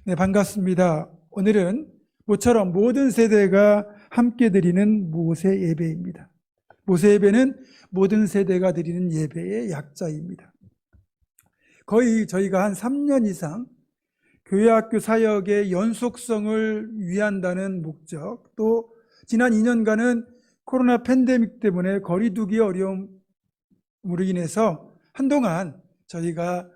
네, 반갑습니다. 오늘은 모처럼 모든 세대가 함께 드리는 모세 예배입니다. 모세 예배는 모든 세대가 드리는 예배의 약자입니다. 거의 저희가 한 3년 이상 교회학교 사역의 연속성을 위한다는 목적, 또 지난 2년간은 코로나 팬데믹 때문에 거리두기 어려움으로 인해서 한동안 저희가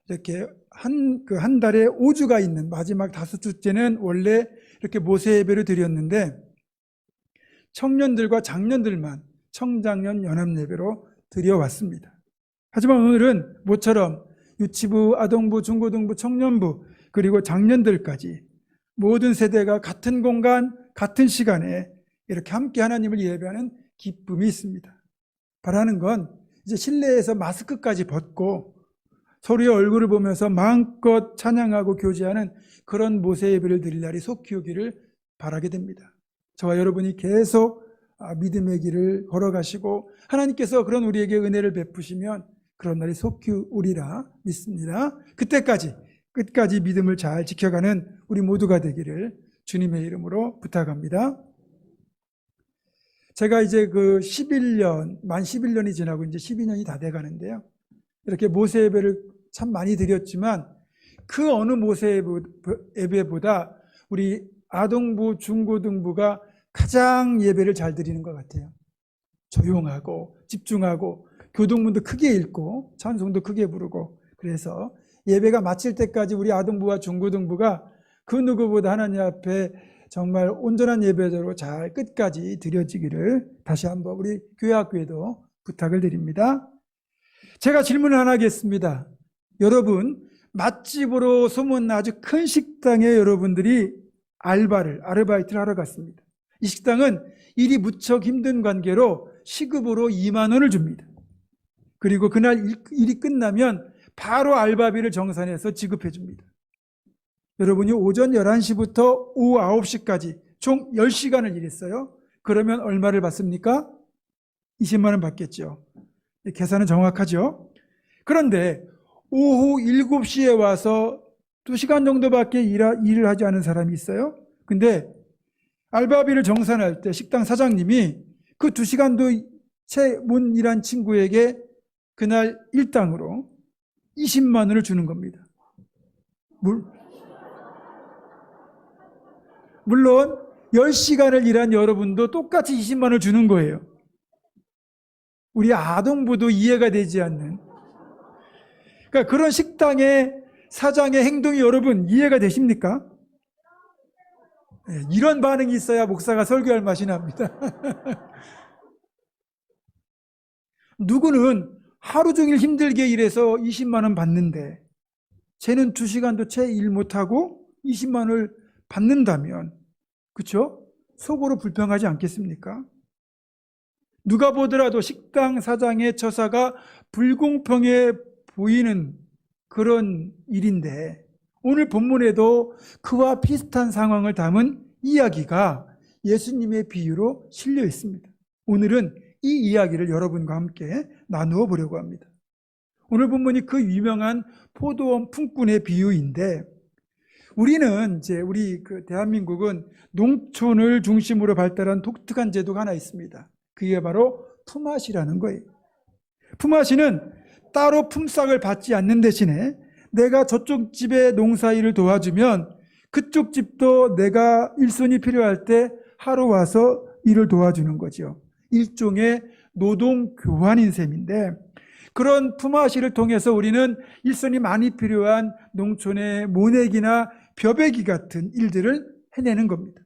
이렇게 한 달에 5주가 있는 마지막 5주째는 원래 이렇게 모세 예배를 드렸는데 청년들과 장년들만 청장년 연합 예배로 드려왔습니다. 하지만 오늘은 모처럼 유치부, 아동부, 중고등부, 청년부 그리고 장년들까지 모든 세대가 같은 공간, 같은 시간에 이렇게 함께 하나님을 예배하는 기쁨이 있습니다. 바라는 건 이제 실내에서 마스크까지 벗고 서로의 얼굴을 보면서 마음껏 찬양하고 교제하는 그런 모세 예배를 드릴 날이 속히 오기를 바라게 됩니다. 저와 여러분이 계속 믿음의 길을 걸어가시고 하나님께서 그런 우리에게 은혜를 베푸시면 그런 날이 속히 오리라 믿습니다. 그때까지 끝까지 믿음을 잘 지켜가는 우리 모두가 되기를 주님의 이름으로 부탁합니다. 제가 이제 만 11년이 지나고 이제 12년이 다 돼 가는데요. 이렇게 모세 예배를 참 많이 드렸지만 그 어느 모세 예배보다 우리 아동부, 중고등부가 가장 예배를 잘 드리는 것 같아요. 조용하고 집중하고 교동문도 크게 읽고 찬송도 크게 부르고, 그래서 예배가 마칠 때까지 우리 아동부와 중고등부가 그 누구보다 하나님 앞에 정말 온전한 예배대로 잘 끝까지 드려지기를 다시 한번 우리 교회학교에도 부탁을 드립니다. 제가 질문을 하나 하겠습니다. 여러분, 맛집으로 소문난 아주 큰 식당에 여러분들이 아르바이트를 하러 갔습니다. 이 식당은 일이 무척 힘든 관계로 시급으로 2만 원을 줍니다. 그리고 그날 일이 끝나면 바로 알바비를 정산해서 지급해 줍니다. 여러분이 오전 11시부터 오후 9시까지 총 10시간을 일했어요. 그러면 얼마를 받습니까? 20만 원 받겠죠. 계산은 정확하죠. 그런데 오후 7시에 와서 2시간 정도밖에 일을 하지 않은 사람이 있어요. 근데 알바비를 정산할 때 식당 사장님이 그 2시간도 채 못 일한 친구에게 그날 일당으로 20만 원을 주는 겁니다. 물론 10시간을 일한 여러분도 똑같이 20만 원을 주는 거예요. 우리 아동부도 이해가 되지 않는, 그러니까 그런 식당의 사장의 행동이 여러분 이해가 되십니까? 네, 이런 반응이 있어야 목사가 설교할 맛이 납니다. 누구는 하루 종일 힘들게 일해서 20만 원 받는데 쟤는 2시간도 채 일 못하고 20만 원을 받는다면, 그렇죠? 속으로 불평하지 않겠습니까? 누가 보더라도 식당 사장의 처사가 불공평해 보이는 그런 일인데, 오늘 본문에도 그와 비슷한 상황을 담은 이야기가 예수님의 비유로 실려 있습니다. 오늘은 이 이야기를 여러분과 함께 나누어 보려고 합니다. 오늘 본문이 그 유명한 포도원 품꾼의 비유인데, 우리는 우리 대한민국은 농촌을 중심으로 발달한 독특한 제도가 하나 있습니다. 그게 바로 품앗이라는 거예요. 품앗이는 따로 품삯을 받지 않는 대신에 내가 저쪽 집의 농사일을 도와주면 그쪽 집도 내가 일손이 필요할 때 하러 와서 일을 도와주는 거죠. 일종의 노동 교환인 셈인데, 그런 품앗이를 통해서 우리는 일손이 많이 필요한 농촌의 모내기나 벼베기 같은 일들을 해내는 겁니다.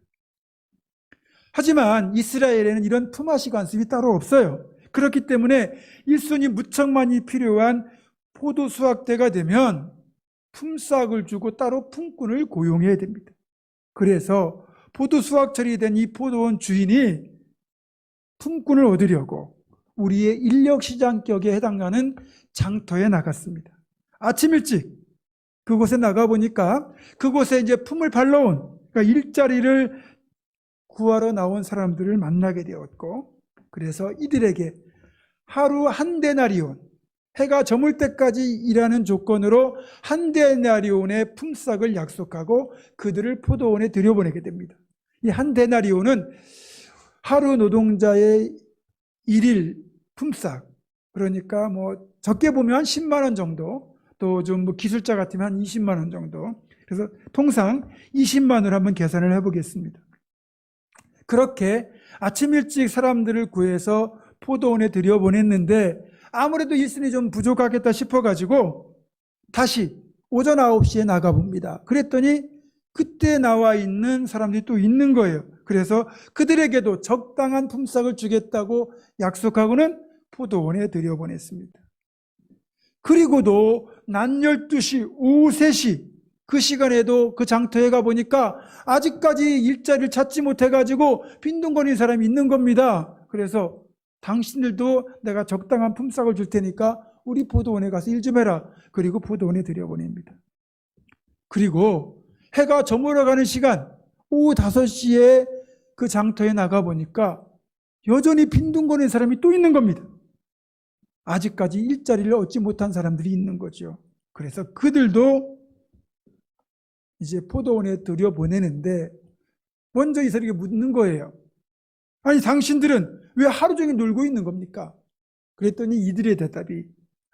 하지만 이스라엘에는 이런 품앗이 관습이 따로 없어요. 그렇기 때문에 일손이 무척 많이 필요한 포도 수확 때가 되면 품삯을 주고 따로 품꾼을 고용해야 됩니다. 그래서 포도 수확철이 된 이 포도원 주인이 품꾼을 얻으려고 우리의 인력시장격에 해당하는 장터에 나갔습니다. 아침 일찍 그곳에 나가보니까 그곳에 이제 품을 발러온, 그러니까 일자리를 구하러 나온 사람들을 만나게 되었고, 그래서 이들에게 하루 한 데나리온, 해가 저물 때까지 일하는 조건으로 한 데나리온의 품삯을 약속하고 그들을 포도원에 들여보내게 됩니다. 이 한 데나리온은 하루 노동자의 일일 품삯, 그러니까 뭐 적게 보면 한 10만 원 정도, 또 좀 뭐 기술자 같으면 한 20만 원 정도. 그래서 통상 20만 원을 한번 계산을 해보겠습니다. 그렇게 아침 일찍 사람들을 구해서 포도원에 들여보냈는데 아무래도 일손이 좀 부족하겠다 싶어가지고 다시 오전 9시에 나가봅니다. 그랬더니 그때 나와 있는 사람들이 또 있는 거예요. 그래서 그들에게도 적당한 품삯을 주겠다고 약속하고는 포도원에 들여보냈습니다. 그리고도 낮 12시, 오후 3시 그 시간에도 그 장터에 가보니까 아직까지 일자리를 찾지 못해가지고 빈둥거리는 사람이 있는 겁니다. 그래서 당신들도 내가 적당한 품삯을 줄 테니까 우리 포도원에 가서 일 좀 해라. 그리고 포도원에 들여보냅니다. 그리고 해가 저물어가는 시간 오후 5시에 그 장터에 나가보니까 여전히 빈둥거리는 사람이 또 있는 겁니다. 아직까지 일자리를 얻지 못한 사람들이 있는 거죠. 그래서 그들도 이제 포도원에 들여보내는데 먼저 이 사람에게 묻는 거예요. 아니 당신들은 왜 하루 종일 놀고 있는 겁니까? 그랬더니 이들의 대답이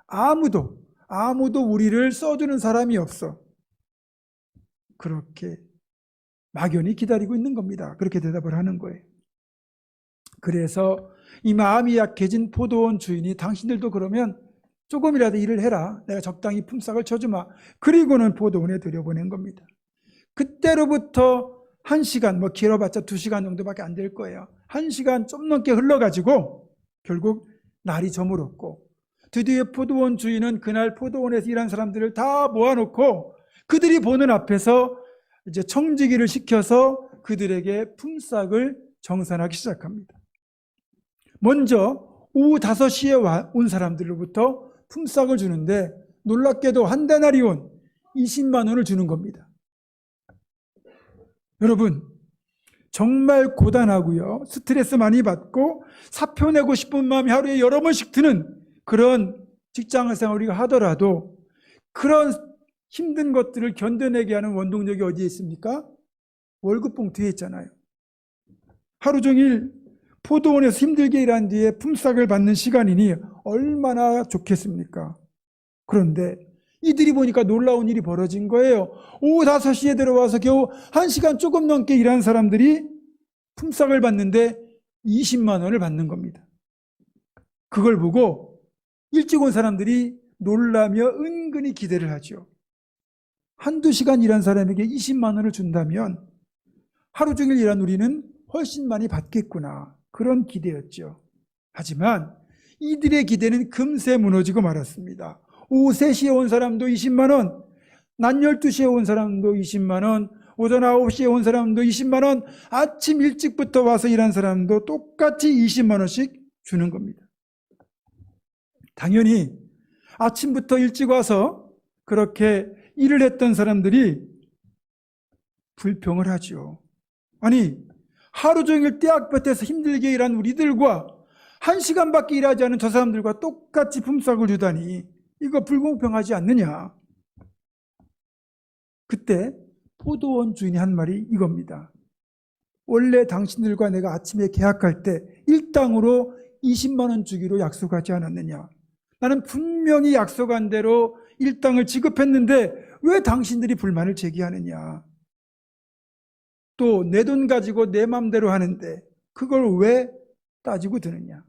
아무도 우리를 써주는 사람이 없어. 그렇게 막연히 기다리고 있는 겁니다. 그렇게 대답을 하는 거예요. 그래서 이 마음이 약해진 포도원 주인이 당신들도 그러면 조금이라도 일을 해라. 내가 적당히 품삯을 쳐주마. 그리고는 포도원에 들여보낸 겁니다. 그때로부터 1시간, 뭐 길어봤자 2시간 정도밖에 안 될 거예요. 1시간 좀 넘게 흘러가지고 결국 날이 저물었고 드디어 포도원 주인은 그날 포도원에서 일한 사람들을 다 모아놓고 그들이 보는 앞에서 이제 청지기를 시켜서 그들에게 품삯을 정산하기 시작합니다. 먼저 오후 5시에 온 사람들로부터 품삯을 주는데 놀랍게도 한 데나리온 20만 원을 주는 겁니다. 여러분 정말 고단하고요. 스트레스 많이 받고 사표 내고 싶은 마음이 하루에 여러 번씩 드는 그런 직장생활 우리가 하더라도 그런 힘든 것들을 견뎌내게 하는 원동력이 어디에 있습니까? 월급 봉투에 있잖아요. 하루 종일 포도원에서 힘들게 일한 뒤에 품삯을 받는 시간이니 얼마나 좋겠습니까? 그런데 이들이 보니까 놀라운 일이 벌어진 거예요. 오후 5시에 들어와서 겨우 1시간 조금 넘게 일한 사람들이 품삯을 받는데 20만 원을 받는 겁니다. 그걸 보고 일찍 온 사람들이 놀라며 은근히 기대를 하죠. 한두 시간 일한 사람에게 20만 원을 준다면 하루 종일 일한 우리는 훨씬 많이 받겠구나. 그런 기대였죠. 하지만 이들의 기대는 금세 무너지고 말았습니다. 오후 3시에 온 사람도 20만 원, 낮 12시에 온 사람도 20만 원, 오전 9시에 온 사람도 20만 원, 아침 일찍부터 와서 일한 사람도 똑같이 20만 원씩 주는 겁니다. 당연히 아침부터 일찍 와서 그렇게 일을 했던 사람들이 불평을 하죠. 아니 하루 종일 떼약볕에서 힘들게 일한 우리들과 1시간밖에 일하지 않은 저 사람들과 똑같이 품삯을 주다니 이거 불공평하지 않느냐. 그때 포도원 주인이 한 말이 이겁니다. 원래 당신들과 내가 아침에 계약할 때 일당으로 20만 원 주기로 약속하지 않았느냐. 나는 분명히 약속한 대로 일당을 지급했는데 왜 당신들이 불만을 제기하느냐. 또 내 돈 가지고 내 맘대로 하는데 그걸 왜 따지고 드느냐.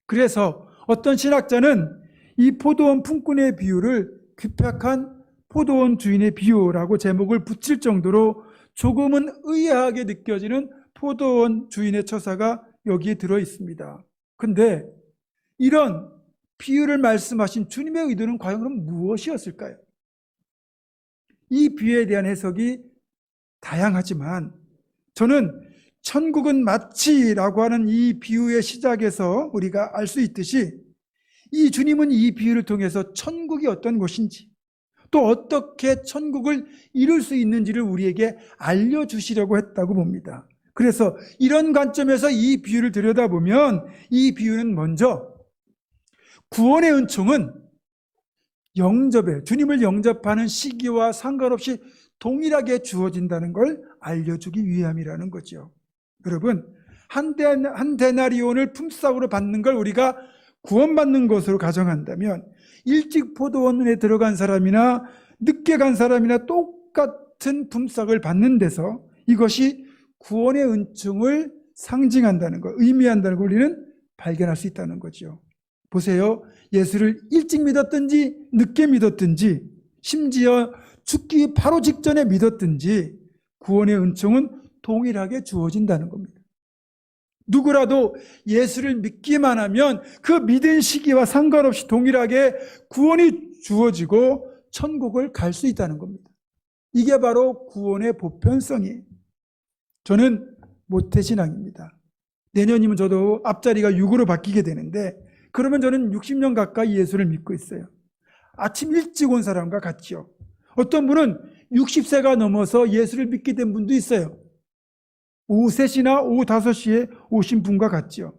그래서 어떤 신학자는 이 포도원 품꾼의 비유를 귀팍한 포도원 주인의 비유라고 제목을 붙일 정도로 조금은 의아하게 느껴지는 포도원 주인의 처사가 여기에 들어 있습니다. 근데 이런 비유를 말씀하신 주님의 의도는 과연 그럼 무엇이었을까요? 이 비유에 대한 해석이 다양하지만 저는 천국은 마치라고 하는 이 비유의 시작에서 우리가 알 수 있듯이 이 주님은 이 비유를 통해서 천국이 어떤 곳인지 또 어떻게 천국을 이룰 수 있는지를 우리에게 알려주시려고 했다고 봅니다. 그래서 이런 관점에서 이 비유를 들여다보면 이 비유는 먼저 구원의 은총은 주님을 영접하는 시기와 상관없이 동일하게 주어진다는 걸 알려주기 위함이라는 거죠. 여러분, 한 데나리온을 품삯으로 받는 걸 우리가 구원받는 것으로 가정한다면 일찍 포도원에 들어간 사람이나 늦게 간 사람이나 똑같은 품삯을 받는 데서 이것이 구원의 은총을 상징한다는 것, 의미한다는 걸 우리는 발견할 수 있다는 거죠. 보세요. 예수를 일찍 믿었든지 늦게 믿었든지 심지어 죽기 바로 직전에 믿었든지 구원의 은총은 동일하게 주어진다는 겁니다. 누구라도 예수를 믿기만 하면 그 믿은 시기와 상관없이 동일하게 구원이 주어지고 천국을 갈 수 있다는 겁니다. 이게 바로 구원의 보편성이에요. 저는 모태신앙입니다. 내년이면 저도 앞자리가 6으로 바뀌게 되는데 그러면 저는 60년 가까이 예수를 믿고 있어요. 아침 일찍 온 사람과 같죠. 어떤 분은 60세가 넘어서 예수를 믿게 된 분도 있어요. 오후 3시나 오후 5시에 오신 분과 같죠.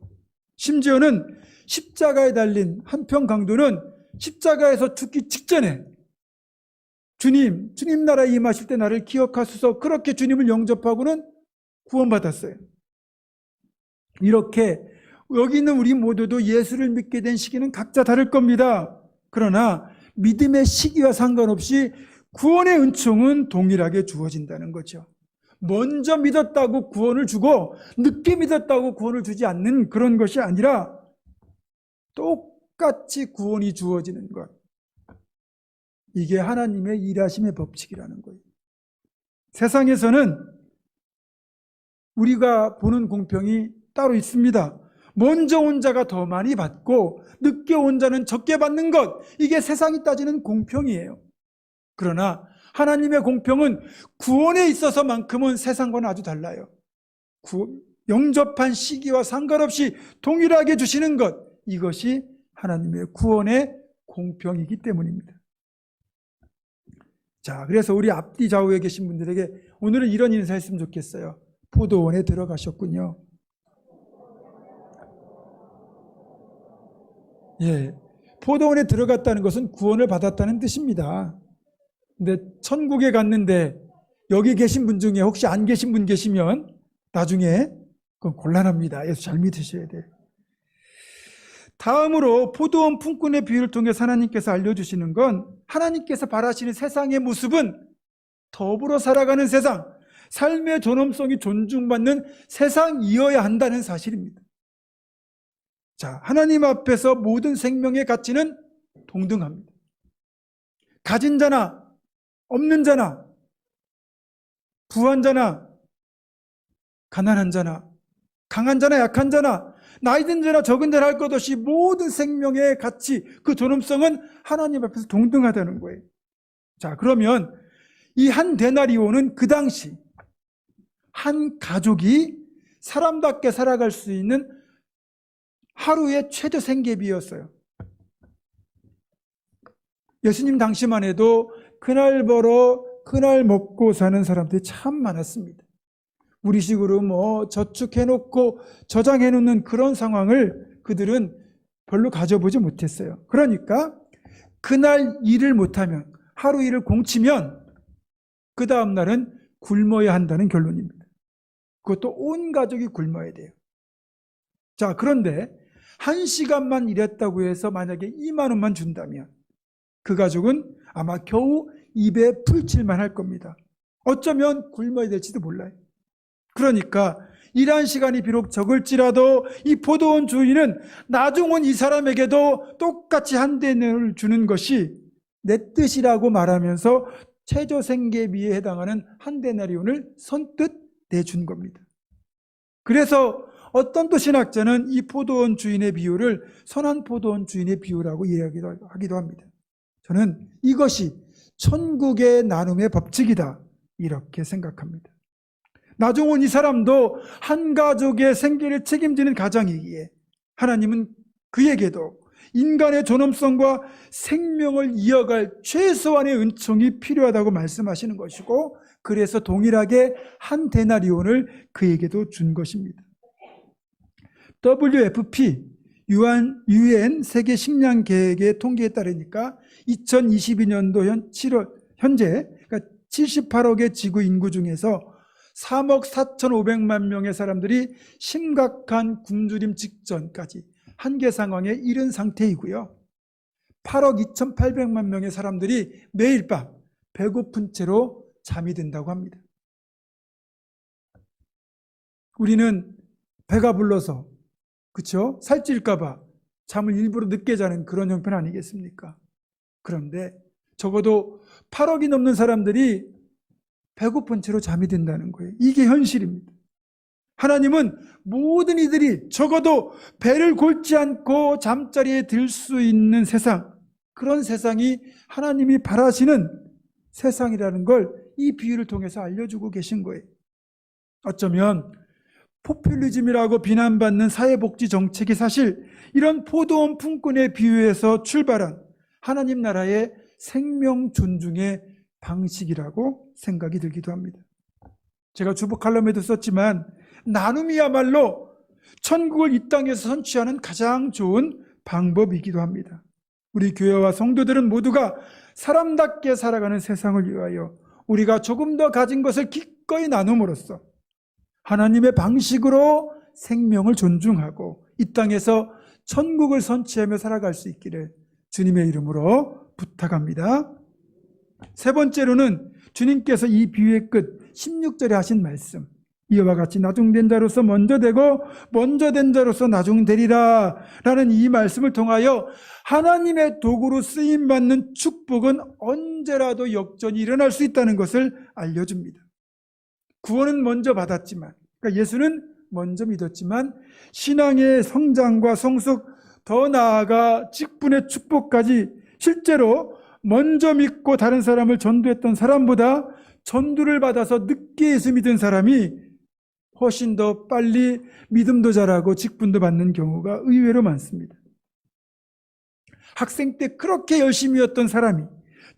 심지어는 십자가에 달린 한편 강도는 십자가에서 죽기 직전에 주님 나라에 임하실 때 나를 기억하소서 그렇게 주님을 영접하고는 구원받았어요. 이렇게 여기 있는 우리 모두도 예수를 믿게 된 시기는 각자 다를 겁니다. 그러나 믿음의 시기와 상관없이 구원의 은총은 동일하게 주어진다는 거죠. 먼저 믿었다고 구원을 주고 늦게 믿었다고 구원을 주지 않는 그런 것이 아니라 똑같이 구원이 주어지는 것. 이게 하나님의 일하심의 법칙이라는 거예요. 세상에서는 우리가 보는 공평이 따로 있습니다. 먼저 온 자가 더 많이 받고 늦게 온 자는 적게 받는 것, 이게 세상이 따지는 공평이에요. 그러나 하나님의 공평은 구원에 있어서만큼은 세상과는 아주 달라요. 영접한 시기와 상관없이 동일하게 주시는 것, 이것이 하나님의 구원의 공평이기 때문입니다. 자, 그래서 우리 앞뒤 좌우에 계신 분들에게 오늘은 이런 인사했으면 좋겠어요. 포도원에 들어가셨군요. 예, 포도원에 들어갔다는 것은 구원을 받았다는 뜻입니다. 근데 천국에 갔는데 여기 계신 분 중에 혹시 안 계신 분 계시면 나중에 그건 곤란합니다. 예수 잘 믿으셔야 돼요. 다음으로 포도원 품꾼의 비유를 통해 하나님께서 알려주시는 건 하나님께서 바라시는 세상의 모습은 더불어 살아가는 세상, 삶의 존엄성이 존중받는 세상이어야 한다는 사실입니다. 자, 하나님 앞에서 모든 생명의 가치는 동등합니다. 가진 자나 없는 자나 부한 자나 가난한 자나 강한 자나 약한 자나 나이 든 자나 적은 자나 할 것 없이 모든 생명의 가치, 그 존엄성은 하나님 앞에서 동등하다는 거예요. 자, 그러면 이 한 데나리온은 그 당시 한 가족이 사람답게 살아갈 수 있는 하루의 최저 생계비였어요. 예수님 당시만 해도 그날 벌어 그날 먹고 사는 사람들이 참 많았습니다. 우리식으로 뭐 저축해놓고 저장해놓는 그런 상황을 그들은 별로 가져보지 못했어요. 그러니까 그날 일을 못하면, 하루 일을 공치면 그 다음 날은 굶어야 한다는 결론입니다. 그것도 온 가족이 굶어야 돼요. 자, 그런데 1시간만 일했다고 해서 만약에 2만 원만 준다면 그 가족은 아마 겨우 입에 풀칠만 할 겁니다. 어쩌면 굶어야 될지도 몰라요. 그러니까 일한 시간이 비록 적을지라도 이 포도원 주인은 나중 온 이 사람에게도 똑같이 한 데나리온을 주는 것이 내 뜻이라고 말하면서 최저 생계비에 해당하는 한 데나리온을 선뜻 내준 겁니다. 그래서 어떤 또 신학자는 이 포도원 주인의 비유를 선한 포도원 주인의 비유라고 이야기하기도 합니다. 저는 이것이 천국의 나눔의 법칙이다, 이렇게 생각합니다. 나중 온 이 사람도 한 가족의 생계를 책임지는 가장이기에 하나님은 그에게도 인간의 존엄성과 생명을 이어갈 최소한의 은총이 필요하다고 말씀하시는 것이고, 그래서 동일하게 한 데나리온을 그에게도 준 것입니다. WFP, UN 세계 식량 계획의 통계에 따르니까 2022년도 현재 그러니까 78억의 지구 인구 중에서 3억 4,500만 명의 사람들이 심각한 굶주림 직전까지 한계 상황에 이른 상태이고요. 8억 2,800만 명의 사람들이 매일 밤 배고픈 채로 잠이 든다고 합니다. 우리는 배가 불러서 그렇죠? 살찔까 봐 잠을 일부러 늦게 자는 그런 형편 아니겠습니까? 그런데 적어도 8억이 넘는 사람들이 배고픈 채로 잠이 든다는 거예요. 이게 현실입니다. 하나님은 모든 이들이 적어도 배를 골지 않고 잠자리에 들 수 있는 세상, 그런 세상이 하나님이 바라시는 세상이라는 걸 이 비유를 통해서 알려주고 계신 거예요. 어쩌면 포퓰리즘이라고 비난받는 사회복지 정책이 사실 이런 포도원 품꾼의 비유에서 출발한 하나님 나라의 생명 존중의 방식이라고 생각이 들기도 합니다. 제가 주보 칼럼에도 썼지만 나눔이야말로 천국을 이 땅에서 선취하는 가장 좋은 방법이기도 합니다. 우리 교회와 성도들은 모두가 사람답게 살아가는 세상을 위하여 우리가 조금 더 가진 것을 기꺼이 나눔으로써 하나님의 방식으로 생명을 존중하고 이 땅에서 천국을 선취하며 살아갈 수 있기를 주님의 이름으로 부탁합니다. 세 번째로는 주님께서 이 비유의 끝 16절에 하신 말씀, 이와 같이 나중된 자로서 먼저 되고 먼저 된 자로서 나중되리라 라는 이 말씀을 통하여 하나님의 도구로 쓰임받는 축복은 언제라도 역전이 일어날 수 있다는 것을 알려줍니다. 구원은 먼저 받았지만, 그러니까 예수는 먼저 믿었지만 신앙의 성장과 성숙, 더 나아가 직분의 축복까지 실제로 먼저 믿고 다른 사람을 전도했던 사람보다 전도를 받아서 늦게 예수 믿은 사람이 훨씬 더 빨리 믿음도 잘하고 직분도 받는 경우가 의외로 많습니다. 학생 때 그렇게 열심히였던 사람이,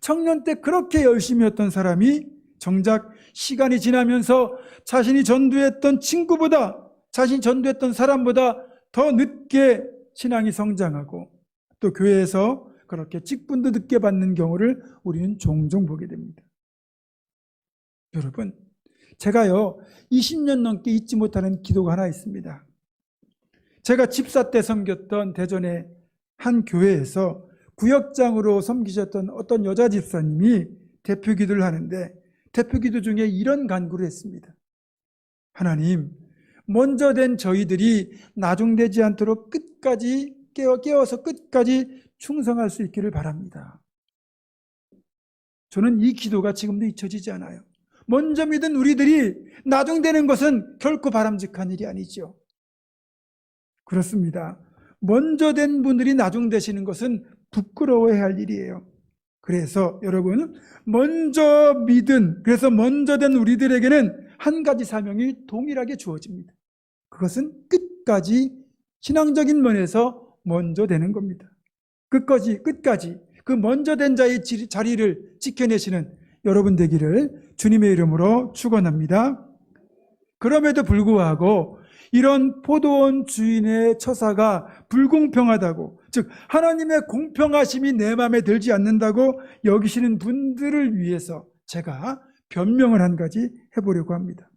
청년 때 그렇게 열심히였던 사람이 정작 시간이 지나면서 자신이 전도했던 친구보다, 자신이 전도했던 사람보다 더 늦게 신앙이 성장하고 또 교회에서 그렇게 직분도 늦게 받는 경우를 우리는 종종 보게 됩니다. 여러분, 제가요 20년 넘게 잊지 못하는 기도가 하나 있습니다. 제가 집사 때 섬겼던 대전의 한 교회에서 구역장으로 섬기셨던 어떤 여자 집사님이 대표 기도를 하는데 대표 기도 중에 이런 간구를 했습니다. 하나님, 먼저 된 저희들이 나중되지 않도록 끝까지 깨어서 끝까지 충성할 수 있기를 바랍니다. 저는 이 기도가 지금도 잊혀지지 않아요. 먼저 믿은 우리들이 나중되는 것은 결코 바람직한 일이 아니죠. 그렇습니다. 먼저 된 분들이 나중되시는 것은 부끄러워해야 할 일이에요. 그래서 여러분, 먼저 믿은, 그래서 먼저 된 우리들에게는 한 가지 사명이 동일하게 주어집니다. 그것은 끝까지 신앙적인 면에서 먼저 되는 겁니다. 끝까지 그 먼저 된 자의 자리를 지켜내시는 여러분 되기를 주님의 이름으로 축원합니다. 그럼에도 불구하고 이런 포도원 주인의 처사가 불공평하다고, 즉 하나님의 공평하심이 내 마음에 들지 않는다고 여기시는 분들을 위해서 제가 변명을 한 가지 해보려고 합니다.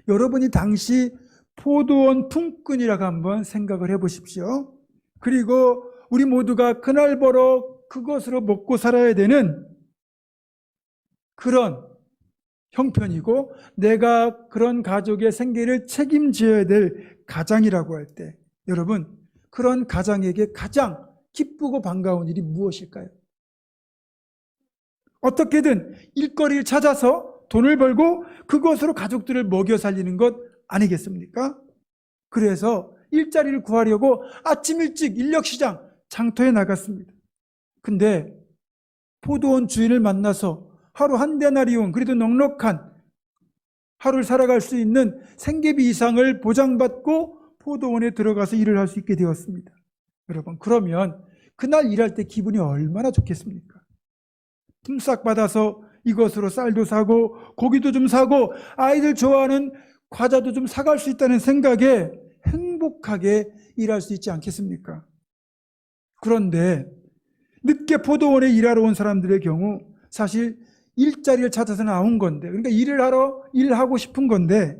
여러분이 당시 포도원 품꾼이라고 한번 생각을 해보십시오. 그리고 우리 모두가 그날 벌어 그것으로 먹고 살아야 되는 그런 형편이고 내가 그런 가족의 생계를 책임져야 될 가장이라고 할 때 여러분, 그런 가장에게 가장 기쁘고 반가운 일이 무엇일까요? 어떻게든 일거리를 찾아서 돈을 벌고 그것으로 가족들을 먹여 살리는 것 아니겠습니까? 그래서 일자리를 구하려고 아침 일찍 인력시장 장터에 나갔습니다. 근데 포도원 주인을 만나서 하루 한 데나리온, 그래도 넉넉한 하루를 살아갈 수 있는 생계비 이상을 보장받고 포도원에 들어가서 일을 할 수 있게 되었습니다. 여러분, 그러면 그날 일할 때 기분이 얼마나 좋겠습니까? 품삯 받아서 이것으로 쌀도 사고 고기도 좀 사고 아이들 좋아하는 과자도 좀 사갈 수 있다는 생각에 행복하게 일할 수 있지 않겠습니까? 그런데 늦게 포도원에 일하러 온 사람들의 경우 사실 일자리를 찾아서 나온 건데, 그러니까 일하고 싶은 건데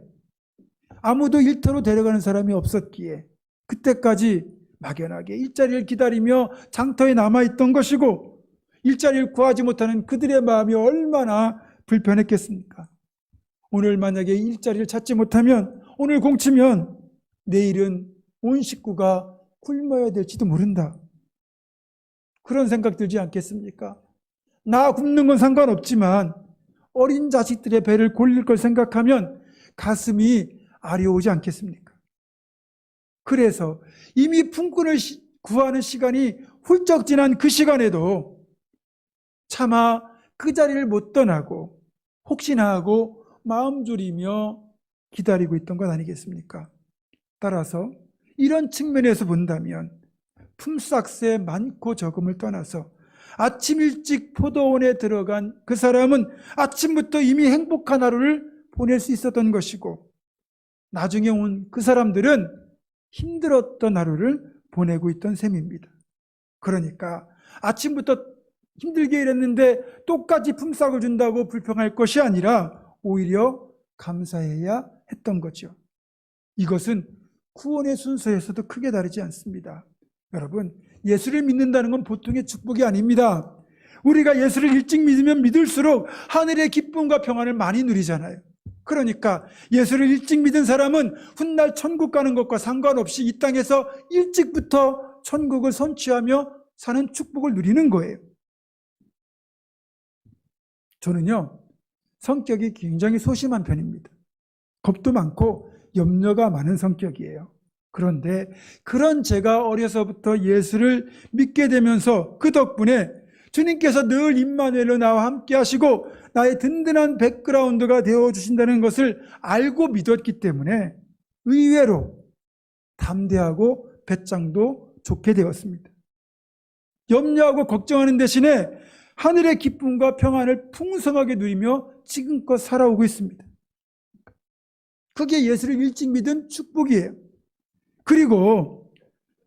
아무도 일터로 데려가는 사람이 없었기에 그때까지 막연하게 일자리를 기다리며 장터에 남아있던 것이고, 일자리를 구하지 못하는 그들의 마음이 얼마나 불편했겠습니까? 오늘 만약에 일자리를 찾지 못하면, 오늘 공치면 내일은 온 식구가 굶어야 될지도 모른다. 그런 생각 들지 않겠습니까? 나 굶는 건 상관없지만 어린 자식들의 배를 골릴 걸 생각하면 가슴이 아려오지 않겠습니까? 그래서 이미 품꾼을 구하는 시간이 훌쩍 지난 그 시간에도 차마 그 자리를 못 떠나고 혹시나 하고 마음 졸이며 기다리고 있던 것 아니겠습니까? 따라서 이런 측면에서 본다면 품삯의 많고 적음을 떠나서 아침 일찍 포도원에 들어간 그 사람은 아침부터 이미 행복한 하루를 보낼 수 있었던 것이고, 나중에 온 그 사람들은 힘들었던 하루를 보내고 있던 셈입니다. 그러니까 아침부터 힘들게 일했는데 똑같이 품삯을 준다고 불평할 것이 아니라 오히려 감사해야 했던 거죠. 이것은 구원의 순서에서도 크게 다르지 않습니다. 여러분, 예수를 믿는다는 건 보통의 축복이 아닙니다. 우리가 예수를 일찍 믿으면 믿을수록 하늘의 기쁨과 평안을 많이 누리잖아요. 그러니까 예수를 일찍 믿은 사람은 훗날 천국 가는 것과 상관없이 이 땅에서 일찍부터 천국을 선취하며 사는 축복을 누리는 거예요. 저는요, 성격이 굉장히 소심한 편입니다. 겁도 많고 염려가 많은 성격이에요. 그런데 그런 제가 어려서부터 예수를 믿게 되면서 그 덕분에 주님께서 늘 임마누엘로 나와 함께 하시고 나의 든든한 백그라운드가 되어주신다는 것을 알고 믿었기 때문에 의외로 담대하고 배짱도 좋게 되었습니다. 염려하고 걱정하는 대신에 하늘의 기쁨과 평안을 풍성하게 누리며 지금껏 살아오고 있습니다. 그게 예수를 일찍 믿은 축복이에요. 그리고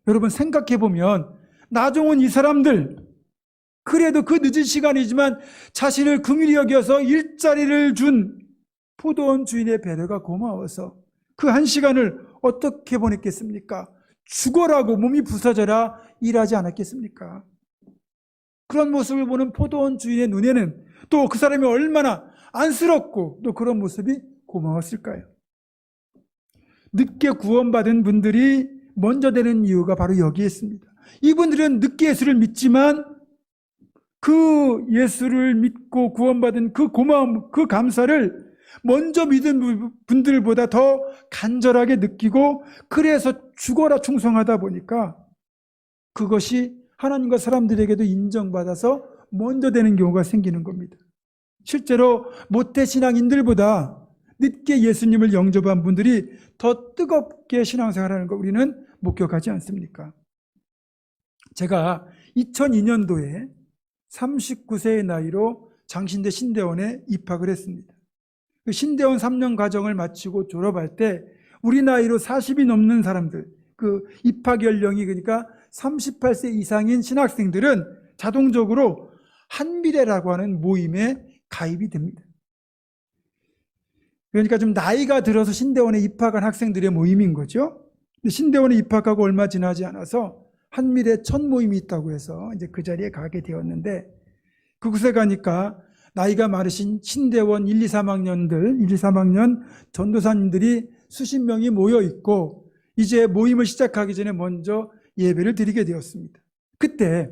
여러분 생각해보면 나중 온 이 사람들, 그래도 그 늦은 시간이지만 자신을 긍휼히 여겨서 일자리를 준 포도원 주인의 배려가 고마워서 그 한 시간을 어떻게 보냈겠습니까? 죽어라고 몸이 부서져라 일하지 않았겠습니까? 그런 모습을 보는 포도원 주인의 눈에는 또 그 사람이 얼마나 안쓰럽고 또 그런 모습이 고마웠을까요? 늦게 구원받은 분들이 먼저 되는 이유가 바로 여기에 있습니다. 이분들은 늦게 예수를 믿지만 그 예수를 믿고 구원받은 그 고마움, 그 감사를 먼저 믿은 분들보다 더 간절하게 느끼고, 그래서 죽어라 충성하다 보니까 그것이 하나님과 사람들에게도 인정받아서 먼저 되는 경우가 생기는 겁니다. 실제로 모태신앙인들보다 늦게 예수님을 영접한 분들이 더 뜨겁게 신앙생활하는 거 우리는 목격하지 않습니까? 제가 2002년도에 39세의 나이로 장신대 신대원에 입학을 했습니다. 그 신대원 3년 과정을 마치고 졸업할 때 우리 나이로 40이 넘는 사람들, 그 입학 연령이 그러니까 38세 이상인 신학생들은 자동적으로 한미래라고 하는 모임에 가입이 됩니다. 그러니까 좀 나이가 들어서 신대원에 입학한 학생들의 모임인 거죠. 근데 신대원에 입학하고 얼마 지나지 않아서 한미래 첫 모임이 있다고 해서 이제 그 자리에 가게 되었는데, 그곳에 가니까 나이가 많으신 신대원 1, 2, 3학년 전도사님들이 수십 명이 모여 있고 이제 모임을 시작하기 전에 먼저 예배를 드리게 되었습니다. 그때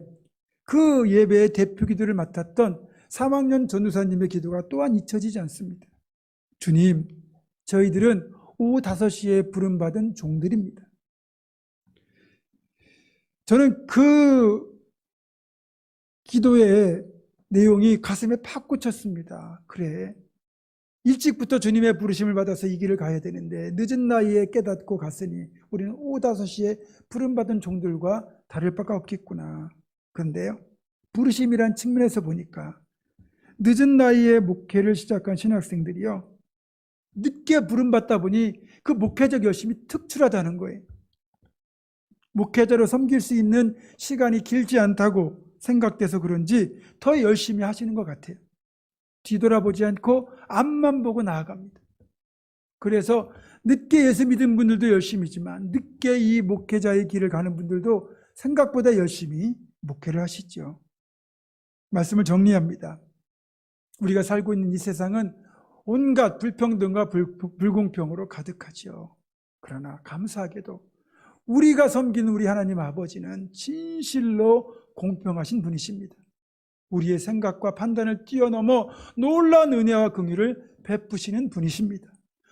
그 예배의 대표 기도를 맡았던 3학년 전도사님의 기도가 또한 잊혀지지 않습니다. 주님, 저희들은 오후 5시에 부름받은 종들입니다. 저는 그 기도의 내용이 가슴에 팍 꽂혔습니다. 그래, 일찍부터 주님의 부르심을 받아서 이 길을 가야 되는데 늦은 나이에 깨닫고 갔으니 우리는 오후 5시에 부름받은 종들과 다를 바가 없겠구나. 그런데요, 부르심이란 측면에서 보니까 늦은 나이에 목회를 시작한 신학생들이요, 늦게 부름받다 보니 그 목회적 열심이 특출하다는 거예요. 목회자로 섬길 수 있는 시간이 길지 않다고 생각돼서 그런지 더 열심히 하시는 것 같아요. 뒤돌아보지 않고 앞만 보고 나아갑니다. 그래서 늦게 예수 믿은 분들도 열심히지만 늦게 이 목회자의 길을 가는 분들도 생각보다 열심히 목회를 하시죠. 말씀을 정리합니다. 우리가 살고 있는 이 세상은 온갖 불평등과 불공평으로 가득하죠. 그러나 감사하게도 우리가 섬기는 우리 하나님 아버지는 진실로 공평하신 분이십니다. 우리의 생각과 판단을 뛰어넘어 놀라운 은혜와 긍휼을 베푸시는 분이십니다.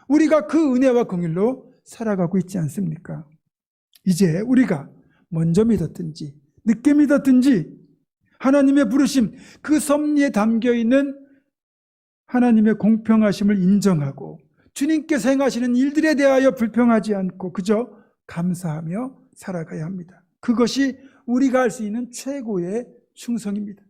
우리가 그 은혜와 긍휼로 살아가고 있지 않습니까? 이제 우리가 먼저 믿었든지 늦게 믿었든지 하나님의 부르심, 그 섭리에 담겨있는 하나님의 공평하심을 인정하고 주님께서 행하시는 일들에 대하여 불평하지 않고 그저 감사하며 살아가야 합니다. 그것이 우리가 할 수 있는 최고의 충성입니다.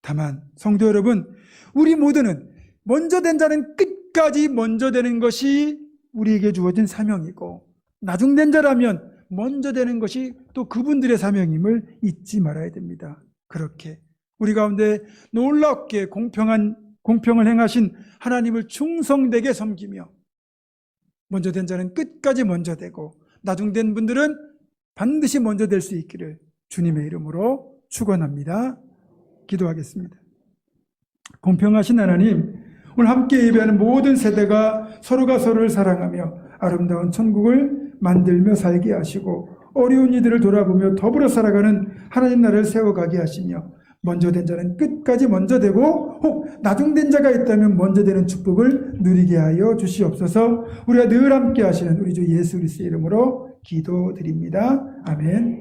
다만 성도 여러분, 우리 모두는 먼저 된 자는 끝까지 먼저 되는 것이 우리에게 주어진 사명이고 나중된 자라면 먼저 되는 것이 또 그분들의 사명임을 잊지 말아야 됩니다. 그렇게 우리 가운데 놀랍게 공평을 행하신 하나님을 충성되게 섬기며 먼저 된 자는 끝까지 먼저 되고 나중된 분들은 반드시 먼저 될 수 있기를 주님의 이름으로 축원합니다. 기도하겠습니다. 공평하신 하나님, 오늘 함께 예배하는 모든 세대가 서로가 서로를 사랑하며 아름다운 천국을 만들며 살게 하시고 어려운 이들을 돌아보며 더불어 살아가는 하나님 나라를 세워가게 하시며 먼저 된 자는 끝까지 먼저 되고 혹 나중된 자가 있다면 먼저 되는 축복을 누리게 하여 주시옵소서. 우리가 늘 함께 하시는 우리 주 예수 그리스도의 이름으로 기도드립니다. 아멘.